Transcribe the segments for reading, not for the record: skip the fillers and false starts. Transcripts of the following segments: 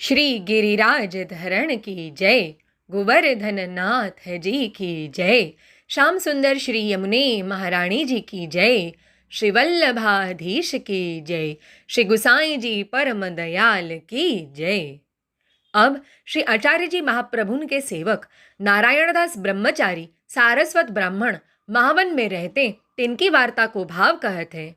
श्री गिरिराज धरण की जय। गोवर्धन नाथ जी की जय। श्याम सुंदर श्री यमुने महारानी जी की जय। श्री वल्लभाधीश की जय। श्री गुसाई जी परम दयाल की जय। अब श्री आचार्य जी महाप्रभु के सेवक नारायणदास ब्रह्मचारी सारस्वत ब्राह्मण महावन में रहते तिनकी वार्ता को भाव कहते हैं।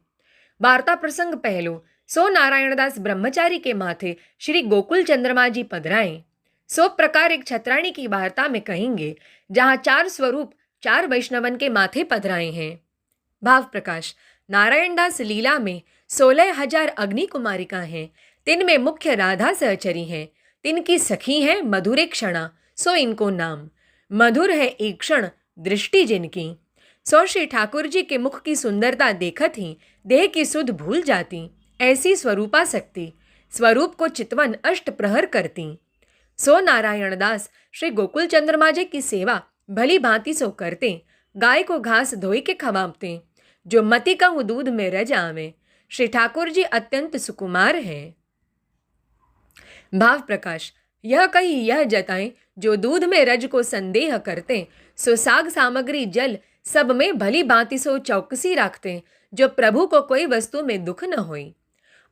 वार्ता प्रसंग पहलो। सो नारायणदास ब्रह्मचारी के माथे श्री गोकुल चंद्रमा जी पधराए। सो प्रकार एक छत्राणी की वार्ता में कहेंगे जहां 4 स्वरूप 4 वैष्णवन के माथे पधराए हैं। भाव प्रकाश। नारायणदास लीला में 16,000 अग्नि कुमारिका हैं। तिन में मुख्य राधा सहचरी हैं। तिनकी सखी है मधुरे क्षणा, सो इनको नाम। मधुर है एक क्षण दृष्टि जिनकी। सो श्री ठाकुर जी के मुख की सुंदरता देखत ही देह की सुध भूल जाती। ऐसी स्वरूपा शक्ति स्वरूप को चितवन अष्ट प्रहर करती। सो नारायणदास श्री गोकुल चंद्रमा जी की सेवा भली भांति सो करते। गाय को घास धोई के खवाते, जो मति कहूँ दूध में रज आवे। श्री ठाकुर जी अत्यंत सुकुमार है। भाव प्रकाश। यह कही यह जताएं जो दूध में रज को संदेह करते, सो साग सामग्री जल सब में भली भांति सो चौकसी रखते, जो प्रभु को कोई वस्तु में दुख न होई।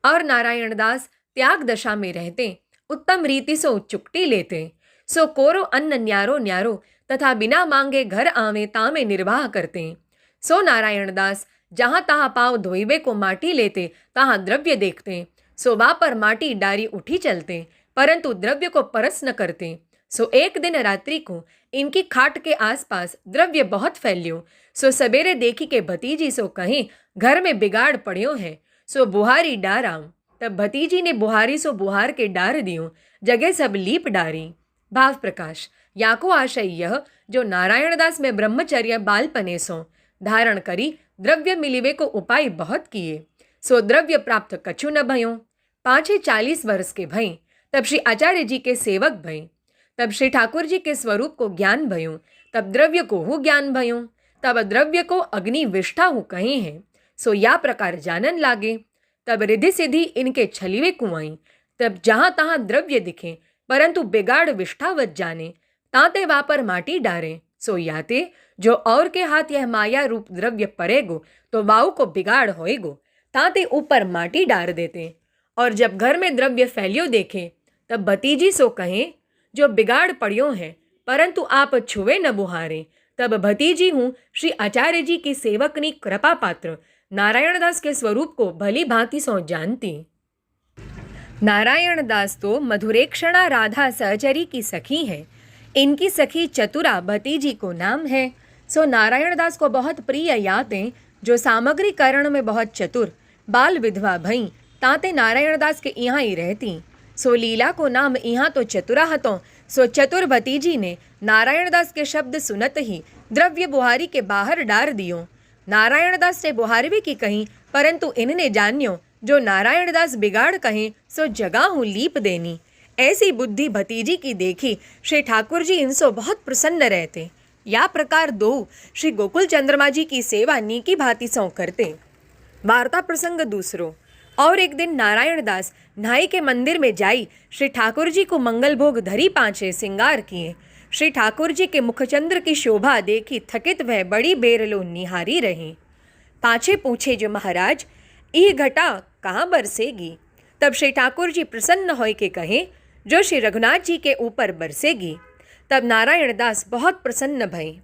और नारायणदास त्याग दशा में रहते, उत्तम रीति सो चुकटी लेते। सो कोरो अन्न न्यारो न्यारो तथा बिना मांगे घर आवे तामे निर्वाह करते। सो नारायणदास जहाँ तहाँ पाँव धोइबे को माटी लेते, तहाँ द्रव्य देखते। सो वा पर माटी डारी उठी चलते, परंतु द्रव्य को परस न करते। सो एक दिन रात्रि को इनकी खाट के आसपास द्रव्य बहुत फैल्यो। सो सवेरे देखी के भतीजी सो कहीं घर में बिगाड़ पड़ियो है, सो बुहारी डार आऊं। तब भतीजी ने बुहारी सो बुहार के डार दियो, जगह सब लीप डारी। भाव प्रकाश। याको आशय यह जो नारायणदास में ब्रह्मचर्य बालपने सो धारण करी द्रव्य मिलिवे को उपाय बहुत किए। सो द्रव्य प्राप्त कछु न भयो। 5-40 वर्ष के भई तब श्री आचार्य जी के सेवक भई। तब श्री ठाकुर जी के स्वरूप को ज्ञान भयो। तब द्रव्य को हु ज्ञान भयो। तब द्रव्य को अग्नि विष्ठा हु कहे हैं। सो या प्रकार जानन लागे। तब रिधि सिद्धि इनके छलिवे कुआई। तब जहाँ तहाँ द्रव्य दिखे, परंतु बिगाड़ विष्ठावत जाने। ताते वापर माटी डारे। सो याते जो और के हाथ यह माया रूप द्रव्य परेगो, तो वाऊ को बिगाड़ होएगो। ताते ऊपर माटी डार देते। और जब घर में द्रव्य फैलियो देखे, तब भतीजी सो कहें जो बिगाड़ पड़ियो है, परंतु आप छुए न बुहारे। तब भतीजी हूँ श्री आचार्य जी की सेवकनी कृपा पात्र नारायणदास के स्वरूप को भली भांति सो जानती। नारायणदास तो मधुरेक्षणा राधा सहचरी की सखी है। इनकी सखी चतुरा भतीजी को नाम है। सो नारायणदास को बहुत प्रिय यातें, जो सामग्री करण में बहुत चतुर, बाल विधवा भई ताते नारायणदास के यहाँ ही रहती। सो लीला को नाम यहाँ तो चतुरा हतो। सो चतुर भतीजी ने नारायणदास के शब्द सुनत ही द्रव्य बुहारी के बाहर डार दियो। नारायणदास ने बुहारवी की कहीं, परंतु इनने जान्यो जो नारायणदास बिगाड़ कहें, सो जगह हूँ लीप देनी। ऐसी बुद्धि भतीजी की देखी श्री ठाकुर जी इनसो बहुत प्रसन्न रहते। या प्रकार दो श्री गोकुल चंद्रमा जी की सेवा नीकी भांति सौ करते। वार्ता प्रसंग दूसरो। और एक दिन नारायणदास नाई के मंदिर में जाई श्री ठाकुर जी को मंगल भोग धरी पांचे सिंगार किए। श्री ठाकुर जी के मुखचंद्र की शोभा देखी थकित वह बड़ी बेरलो निहारी रही। पाछे पूछे जो महाराज, यह घटा कहाँ बरसेगी? तब श्री ठाकुर जी प्रसन्न होय के कहे, जो श्री रघुनाथ जी के ऊपर बरसेगी। तब नारायणदास बहुत प्रसन्न भये।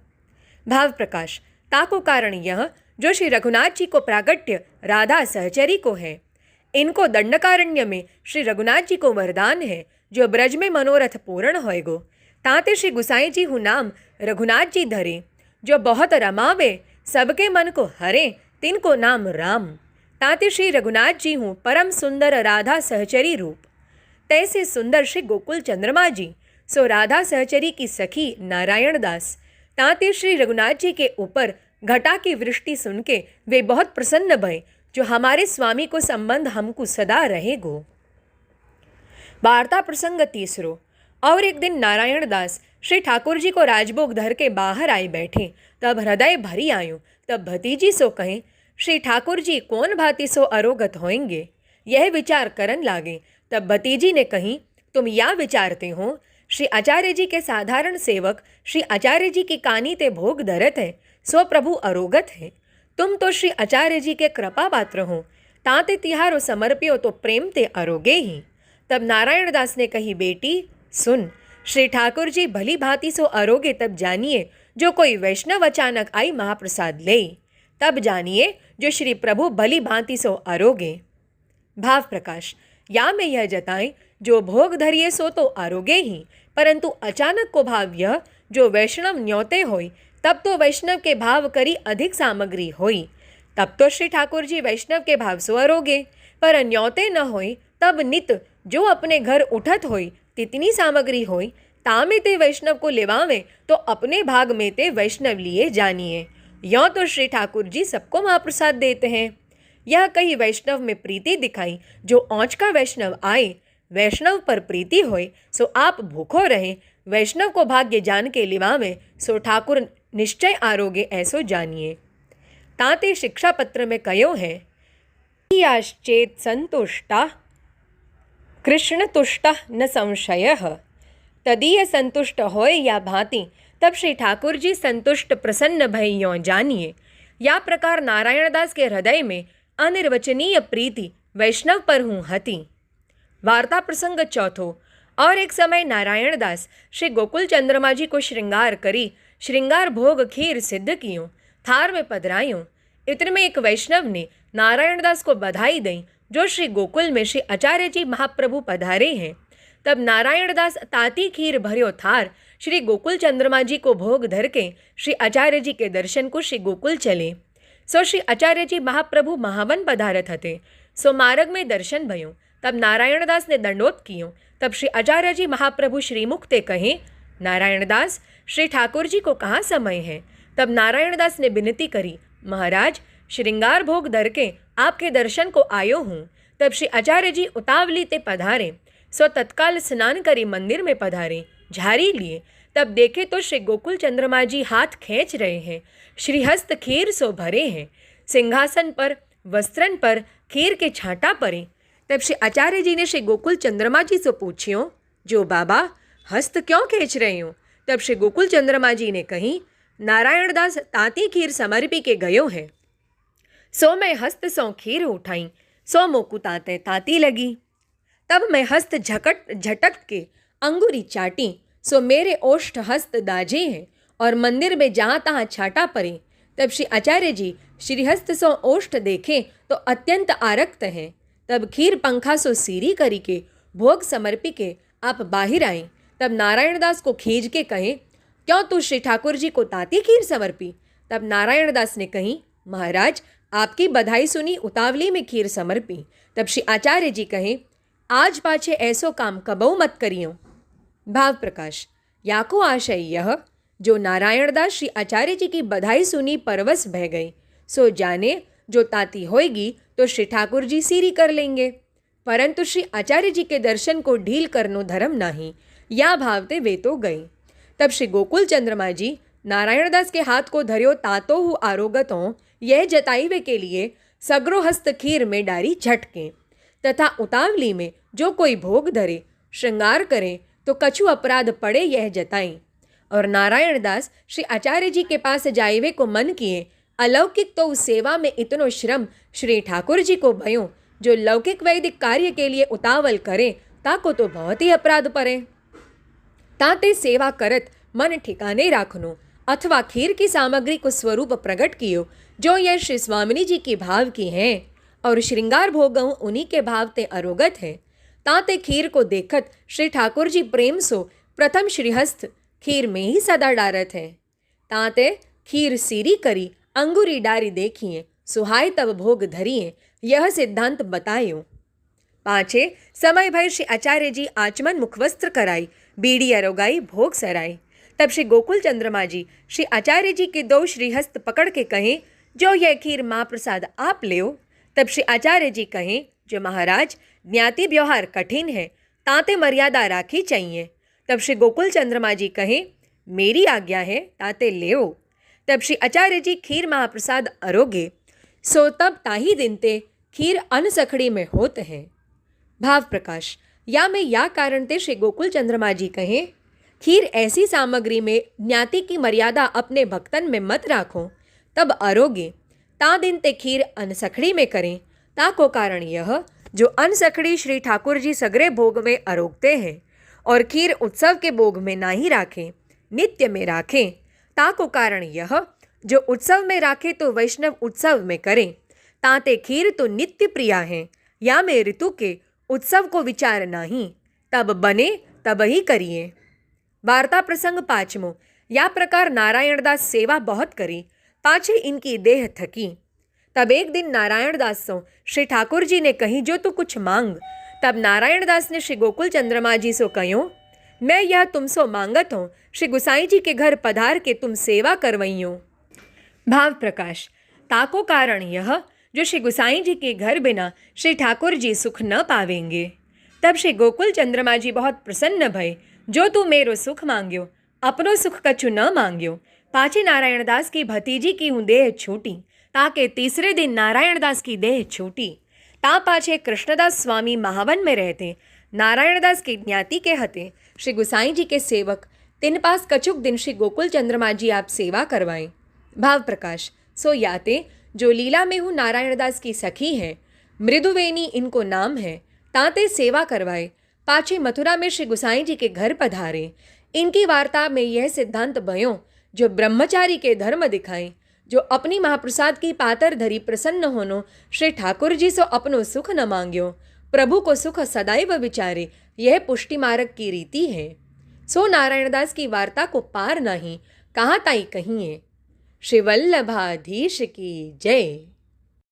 भाव प्रकाश। ताको कारण यह जो श्री रघुनाथ जी को प्रागट्य राधा सहचरी को है। इनको दंडकारण्य में श्री रघुनाथ जी को वरदान है, जो ब्रज में मनोरथ पूर्ण होएगो। ताते श्री गुसाई जी हूँ नाम रघुनाथ जी धरे, जो बहुत रमावे सबके मन को हरे, तिनको नाम राम। ताते श्री रघुनाथ जी हूँ परम सुंदर राधा सहचरी रूप। तैसे सुंदर श्री गोकुल चंद्रमा जी, सो राधा सहचरी की सखी नारायणदास। ताते श्री रघुनाथ जी के ऊपर घटा की वृष्टि सुन के वे बहुत प्रसन्न भय, जो हमारे स्वामी को संबंध हमको सदा रहेगो। वार्ता प्रसंग तीसरो। और एक दिन नारायणदास श्री ठाकुर जी को राजभोग धर के बाहर आए बैठे। तब हृदय भरी आयो। तब भतीजी सो कहें, श्री ठाकुर जी कौन भांति सो अरोगत होएंगे? यह विचार करन लागे। तब भतीजी ने कही, तुम या विचारते हो श्री आचार्य जी के साधारण सेवक श्री आचार्य जी की कानी ते भोग धरत है, सो प्रभु अरोगत है। तुम तो श्री आचार्य जी के कृपा पात्र हो, ताते तिहारो समर्पियो तो प्रेम ते अरोगे ही। तब नारायण दास ने कही, बेटी सुन, श्री ठाकुर जी भली भांति सो अरोगे तब जानिए, जो कोई वैष्णव अचानक आई महाप्रसाद ले, तब जानिए जो श्री प्रभु भली भांति सो अरोगे। भाव प्रकाश, या में यह जताएं, जो भोग धरिए सो तो आरोगे ही, परंतु अचानक को भाव यह, जो वैष्णव न्योते होई, तब तो वैष्णव के भाव करी अधिक सामग्री होई, तब तो श्री ठाकुर जी वैष्णव के भाव सो अरोगे। पर न्योते न होई, तब नित जो अपने घर उठत होई तितनी सामग्री होई, तामे ते वैष्णव को लेवावे तो अपने भाग में ते वैष्णव लिए जानिए। यों तो श्री ठाकुर जी सबको महाप्रसाद देते हैं। यह कही वैष्णव में प्रीति दिखाई, जो औंच का वैष्णव आए, वैष्णव पर प्रीति होए, सो आप भूखो रहे, वैष्णव को भाग्य जान के लिवावे, सो ठाकुर निश्चय आरोगे ऐसो जानिए। ताते शिक्षा पत्र में कयो है, याश्चेत संतुष्टा कृष्ण तुष्टा न संशयः, तदीय संतुष्ट होय या भांति, तब श्री ठाकुर जी संतुष्ट प्रसन्न भय यों जानिए। या प्रकार नारायणदास के हृदय में अनिर्वचनीय प्रीति वैष्णव पर हूँ हती। वार्ता प्रसंग चौथो। और एक समय नारायण दास श्री गोकुल चंद्रमा जी को श्रृंगार करी, श्रृंगार भोग खीर सिद्ध कियों, थार में पधरायूं। इतने में एक वैष्णव ने नारायण दास को बधाई दी, जो श्री गोकुल में श्री आचार्य जी महाप्रभु पधारे हैं। तब नारायण दास ताती खीर भर्यो थार श्री गोकुल चंद्रमा जी को भोग धर के श्री आचार्य जी के दर्शन को श्री गोकुल चले। सो श्री आचार्य जी महाप्रभु महावन पधारत हते, सो मार्ग में दर्शन भयों। तब नारायण दास ने दंडोत कियो। तब श्री आचार्य जी महाप्रभु श्रीमुख ते कहे, नारायण दास श्री ठाकुर जी को कहाँ समय है। तब नारायण दास ने विनती करी, महाराज श्रृंगार भोग धर के आपके दर्शन को आयो हूँ। तब श्री आचार्य जी उतावली ते पधारे, सो तत्काल स्नान करी मंदिर में पधारे, झारी लिए। तब देखे तो श्री गोकुल चंद्रमा जी हाथ खींच रहे हैं, श्रीहस्त खीर सो भरे हैं, सिंहासन पर वस्त्रन पर खीर के छांटा परे। तब श्री आचार्य जी ने श्री गोकुल चंद्रमा जी से पूछियो, जो बाबा हस्त क्यों खींच रहे हो। तब श्री गोकुल चंद्रमा जी ने कही, नारायण दास ताती खीर समर्पी के गयो है, सो मैं हस्त सो खीर उठाई, सो मोकू ताते ताती लगी। तब मैं हस्त झटक के अंगूरी चाटी, सो मेरे ओष्ठ हस्त दाजे हैं और मंदिर में जहाँ तहाँ छाटा पड़े। तब श्री आचार्य जी श्रीहस्त सो ओष्ठ देखे तो अत्यंत आरक्त हैं। तब खीर पंखा सो सीरी करी के भोग समर्पी के आप बाहिर आए। तब नारायण दास को खींच के कहे, क्यों तू श्री ठाकुर जी को ताती खीर समर्पी। तब नारायण दास ने कही, महाराज आपकी बधाई सुनी उतावली में खीर समर्पी। तब श्री आचार्य जी कहे, आज पाछे ऐसो काम कबहू मत करियो। भाव प्रकाश, याको आशय यह, जो नारायण दास श्री आचार्य जी की बधाई सुनी परवश बह गई, सो जाने जो ताती होएगी तो श्री ठाकुर जी सीरी कर लेंगे, परंतु श्री आचार्य जी के दर्शन को ढील करनो धर्म नहीं, या भावते वे तो गई। तब श्री गोकुल चंद्रमा जी नारायण दास के हाथ को धर्यो तातो हु आरोगतों, यह जताईवे के लिए सगरो हस्त खीर में डारी झटके, तथा उतावली में जो कोई भोग धरे श्रृंगार करे तो कछु अपराध पड़े, यह जताई। और नारायण दास श्री आचार्य जी के पास जाइवे को मन किए, अलौकिक तो उस सेवा में इतनो श्रम श्री ठाकुर जी को भयो, जो लौकिक वैदिक कार्य के लिए उतावल करे ताको तो बहुत ही अपराध पड़े। ताते सेवा करत मन ठिकाने राखनो, अथवा खीर की सामग्री को स्वरूप प्रकट कियो, जो यह श्री स्वामिनी जी की भाव की हैं, और श्रृंगार भोगों उन्हीं के भाव ते अरोगत है। ताते खीर को देखत श्री ठाकुर जी प्रेम सो प्रथम श्रीहस्त खीर में ही सदा डारत है। ताते खीर सीरी करी अंगूरी डारी देखिए, सुहाय तब भोग धरिए, यह सिद्धांत बतायो। पाछे समय भर श्री आचार्य जी आचमन मुखवस्त्र कराई, बीड़ी अरोगाई, भोग सराई। तब श्री गोकुल चंद्रमा जी श्री आचार्य जी के दो श्रीहस्त पकड़ के कहें, जो यह खीर महाप्रसाद आप लेओ। तब श्री आचार्य जी कहें, जो महाराज ज्ञाति व्यवहार कठिन है, ताते मर्यादा राखी चाहिए। तब श्री गोकुल चंद्रमा जी कहें, मेरी आज्ञा है, ताते लेओ। तब श्री आचार्य जी खीर महाप्रसाद अरोगे, सो तब ताही दिन ते खीर अनसखड़ी में होत है। भाव प्रकाश, या में या कारण ते श्री गोकुल चंद्रमा जी कहें, खीर ऐसी सामग्री में ज्ञाति की मर्यादा अपने भक्तन में मत राखो, तब अरोगे ता दिन ते खीर अनसखड़ी में करें। ता को कारण यह, जो अनसखड़ी श्री ठाकुर जी सगरे भोग में अरोगते हैं और खीर उत्सव के भोग में ना ही राखें, नित्य में राखें। ता को कारण यह, जो उत्सव में राखे तो वैष्णव उत्सव में करें। ताते खीर तो नित्य प्रिया है, या में ऋतु के उत्सव को विचार नहीं, तब बने तब ही करिए। वार्ता प्रसंग 5। या प्रकार नारायणदास सेवा बहुत करी, पाछे इनकी देह थकी। तब एक दिन नारायणदास सो श्री ठाकुर जी ने कही, जो तू कुछ मांग। तब नारायणदास ने श्री गोकुल चंद्रमा जी सो कहो, मैं यह तुमसो मांगत हूँ, श्री गुसाई जी के घर पधार के तुम सेवा करवइयो। भाव प्रकाश। ताको कारण यह, जो श्री गुसाई जी के घर बिना श्री ठाकुर जी सुख न पावेंगे। तब श्री गोकुल चंद्रमा जी बहुत प्रसन्न भय, जो तू मेरो सुख मांग्यो, अपनो सुख कछु न मांग्यो। पाछे नारायणदास की भतीजी की हूँ देह छूटी, ताके तीसरे दिन नारायणदास की देह छूटी। ता पाछे कृष्णदास स्वामी महावन में रहते, नारायणदास की ज्ञाति के हते श्री गुसाई जी के सेवक, तिन पास कछुक दिन श्री गोकुल चंद्रमा जी आप सेवा करवाएं। भाव प्रकाश। सो याते जो लीला में हूँ नारायणदास की सखी है, मृदुवेनी इनको नाम है, ताते सेवा करवाए। पाछे मथुरा में श्री गुसाई जी के घर पधारे। इनकी वार्ता में यह सिद्धांत भयो, जो ब्रह्मचारी के धर्म दिखाए, जो अपनी महाप्रसाद की पातर धरी प्रसन्न होनो, श्री ठाकुर जी सो अपनो सुख न मांग्यो, प्रभु को सुख सदैव विचारे, यह पुष्टि मार्ग की रीति है। सो नारायणदास की वार्ता को पार नहीं, कहाँ ताई कहिए। श्री वल्लभाधीश की जय।